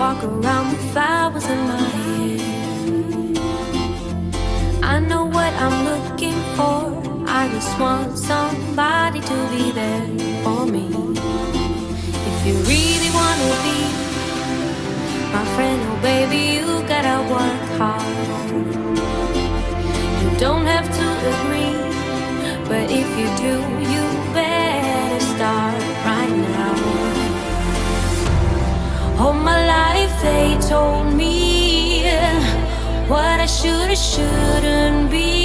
walk around with flowers in my hair. I know what I'm looking for. I just want somebody to be there for me. If you really wanna be my friend, oh baby, you gotta work hard. You don't have to agree, but if you do, you better start right now. All my life they told me what I should or shouldn't be.